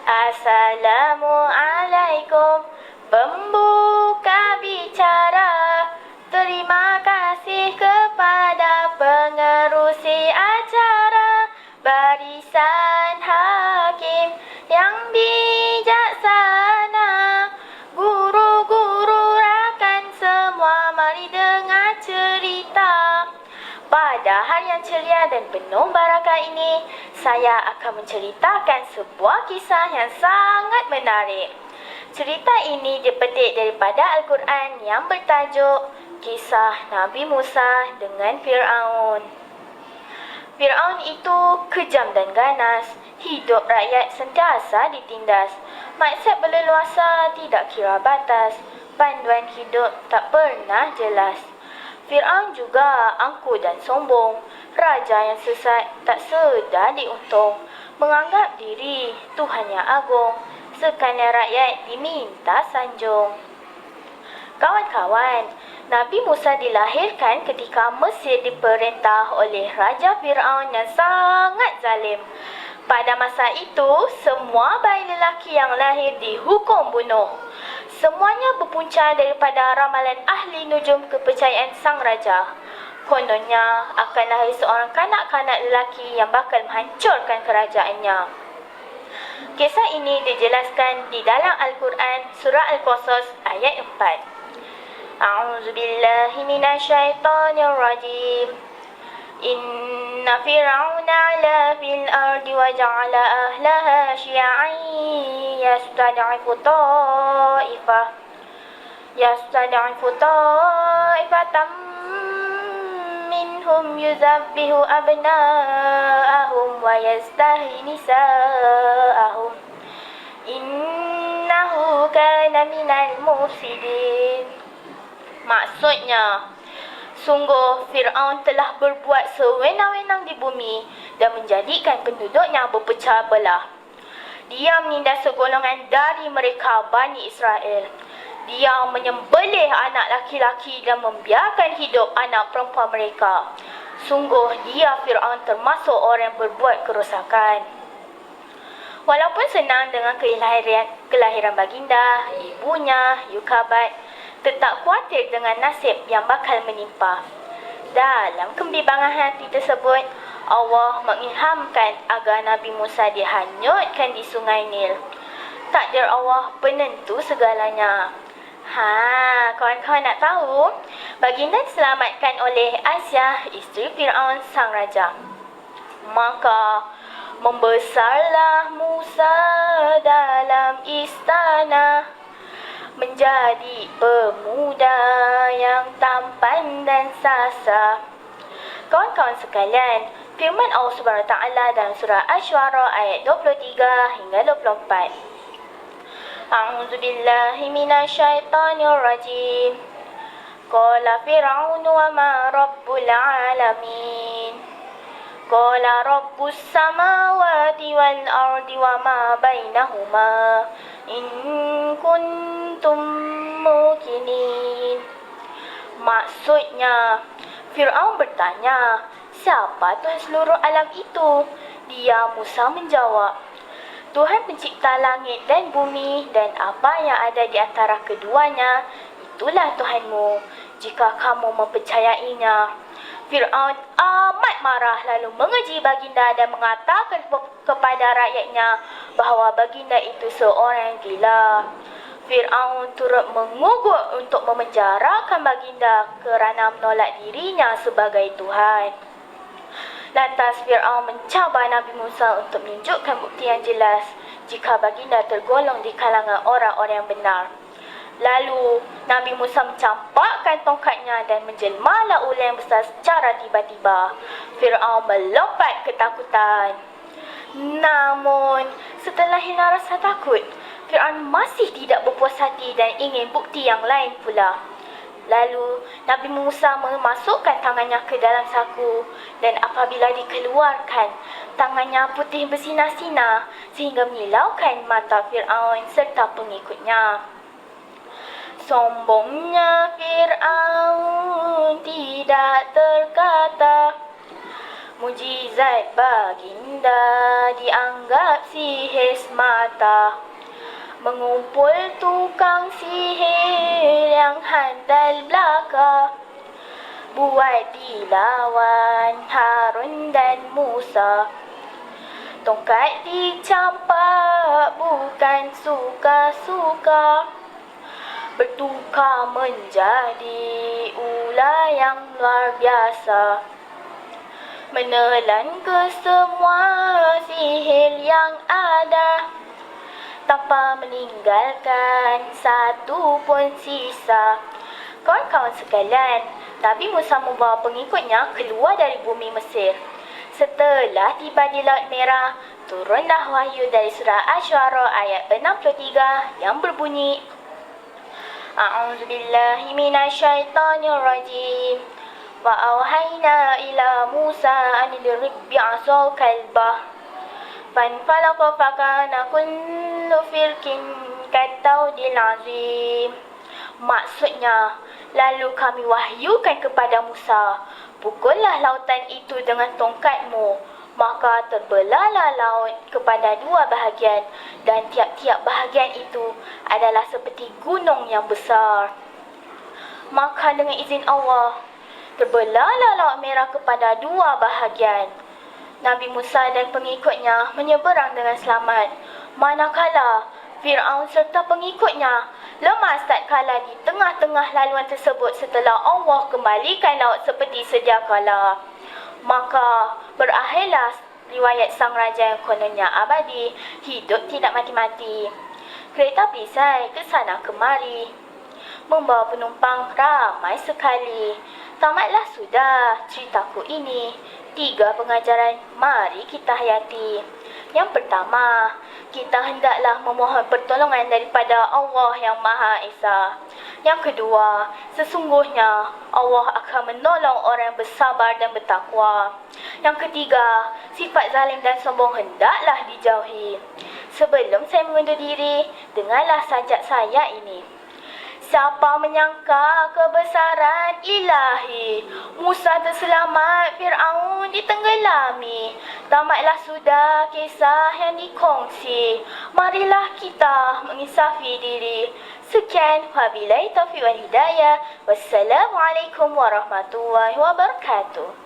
Assalamualaikum, pembuka bicara. Terima kasih kepada pengerusi acara, barisan hakim yang bijaksana. Guru-guru rakan semua, mari dengar cerita. Pada hari yang ceria dan penuh barakah ini, saya akan menceritakan sebuah kisah yang sangat menarik. Cerita ini dipetik daripada Al-Quran yang bertajuk Kisah Nabi Musa dengan Fir'aun. Fir'aun itu kejam dan ganas. Hidup rakyat sentiasa ditindas. Maksud berleluasa tidak kira batas. Panduan hidup tak pernah jelas. Fir'aun juga angkuh dan sombong. Raja yang sesat tak sedar diuntung. Menganggap diri Tuhan yang agung. Sekalian rakyat diminta sanjung. Kawan-kawan, Nabi Musa dilahirkan ketika Mesir diperintah oleh Raja Fir'aun yang sangat zalim. Pada masa itu, semua bayi lelaki yang lahir dihukum bunuh. Semuanya berpunca daripada ramalan ahli nujum kepercayaan sang raja. Kononnya akan lahir seorang kanak-kanak lelaki yang bakal menghancurkan kerajaannya. Kisah ini dijelaskan di dalam Al-Quran surah Al-Qasas ayat 4. A'udzubillahi minasyaitonirrajim. Inna fir'auna 'ala fil ardi wa ja'ala ahlaha syi'an yastad'ifu ta'ifatan minhum yuzabbihu abna'ahum wa yastahyi nisa'ahum. Innahu kana minal mufsidin. Maksudnya, sungguh Fir'aun telah berbuat sewenang-wenang di bumi dan menjadikan penduduknya berpecah belah. Dia menindas segolongan dari mereka Bani Israel. Dia menyembelih anak laki-laki dan membiarkan hidup anak perempuan mereka. Sungguh dia Fir'aun termasuk orang yang berbuat kerosakan. Walaupun senang dengan kelahiran baginda, ibunya, Yukabat, tetap khawatir dengan nasib yang bakal menimpa. Dalam kebimbangan hati tersebut, Allah mengilhamkan agar Nabi Musa dihanyutkan di sungai Nil. Takdir Allah penentu segalanya. Kawan-kawan nak tahu? Baginda diselamatkan oleh Aisyah, isteri Fir'aun sang raja. Maka membesarlah Musa dalam istana, menjadi pemuda yang tampan dan sasa. Kawan-kawan sekalian, firman Allah Subhanahu Wa Taala dalam surah Asy-Syu'ara ayat 23 hingga 24. A'udzubillahi minasyaitonirrajim. Qala Fir'aunu wa ma rabbul alamin. Qala rabbus samawati wal ardi wa ma bainahuma in kuntum mukinin. Maksudnya, Fir'aun bertanya, siapa Tuhan seluruh alam itu? Dia Musa menjawab, Tuhan pencipta langit dan bumi dan apa yang ada di antara keduanya, itulah Tuhanmu, jika kamu mempercayainya. Fir'aun amat marah lalu mengeji baginda dan mengatakan kepada rakyatnya bahawa baginda itu seorang yang gila. Fir'aun turut mengugut untuk memenjarakan baginda kerana menolak dirinya sebagai Tuhan. Lantas Fir'aun mencabar Nabi Musa untuk menunjukkan bukti yang jelas jika baginda tergolong di kalangan orang-orang yang benar. Lalu Nabi Musa mencampakkan tongkatnya dan menjelmalah ular yang besar secara tiba-tiba. Fir'aun melompat ketakutan. Namun setelah hilang rasa takut, Fir'aun masih tidak berpuas hati dan ingin bukti yang lain pula. Lalu Nabi Musa memasukkan tangannya ke dalam saku dan apabila dikeluarkan, tangannya putih bersinar-sinar sehingga menyilaukan mata Fir'aun serta pengikutnya. Sombongnya Fir'aun tidak terkata. Mujizat baginda dianggap sihir semata. Mengumpul tukang sihir yang handal belaka. Buat dilawan Harun dan Musa. Tongkat dicampak bukan suka-suka. Bertukar menjadi ular yang luar biasa. Menelan ke semua sihir yang ada, tanpa meninggalkan satu pun sisa. Kawan-kawan sekalian, Nabi Musa membawa pengikutnya keluar dari bumi Mesir. Setelah tiba di Laut Merah, turunlah wahyu dari surah Asy-Syu'ara ayat 63 yang berbunyi, A'udzubillahi minasyaitonirrajim. وأوحينا إلى موسى أن اضرب بعصاك البحر فانفلق فكان كل فرق كالطود العظيم. Maksudnya, lalu kami wahyukan kepada Musa, pukullah lautan itu dengan tongkatmu, maka terbelahlah laut kepada dua bahagian, dan tiap-tiap bahagian itu adalah seperti gunung yang besar. Maka dengan izin Allah, terbelahlah Laut Merah kepada dua bahagian. Nabi Musa dan pengikutnya menyeberang dengan selamat, manakala Fir'aun serta pengikutnya lemas tatkala di tengah-tengah laluan tersebut setelah Allah kembalikan laut seperti sedia kala. Maka berakhirlah riwayat sang raja yang kononnya abadi, hidup tidak mati-mati. Kereta perisai ke sana kemari, membawa penumpang ramai sekali. Tamatlah sudah ceritaku ini. 3 pengajaran mari kita hayati. Yang pertama, kita hendaklah memohon pertolongan daripada Allah yang Maha Esa. Yang kedua, sesungguhnya Allah akan menolong orang yang bersabar dan bertakwa. Yang ketiga, sifat zalim dan sombong hendaklah dijauhi. Sebelum saya mengundur diri, dengarlah sajak saya ini. Siapa menyangka kebesaran ilahi, Musa terselamat, Fir'aun ditenggelami. Tamatlah sudah kisah yang dikongsi, marilah kita menginsafi diri. Sekian, wabillahi taufiq wal hidayah. Wassalamualaikum warahmatullahi wabarakatuh.